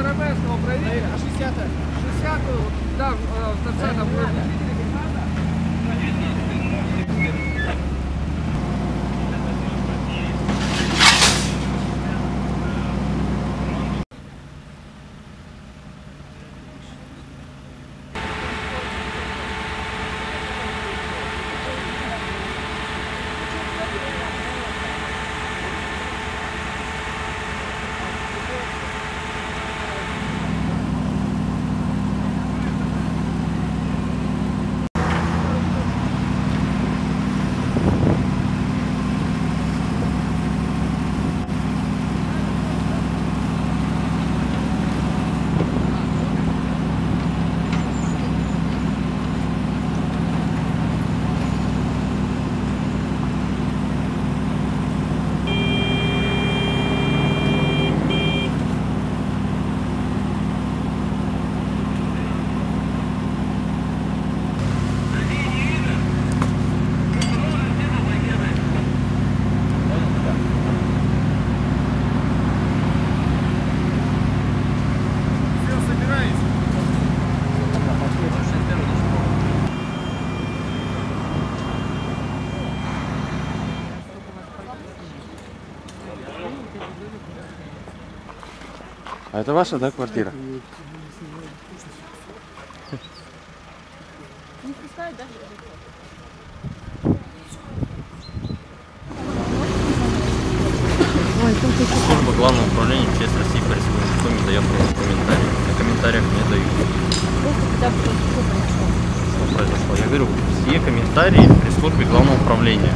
Старобельского проверили. А 60-ю, да, в торце там будет. А это ваша, да, квартира? Не пускают даже. Служба Главного управления МЧС России по Республике Коми дает комментарии. На комментариях не дают. Что произошло? Я говорю, все комментарии при службе Главного управления.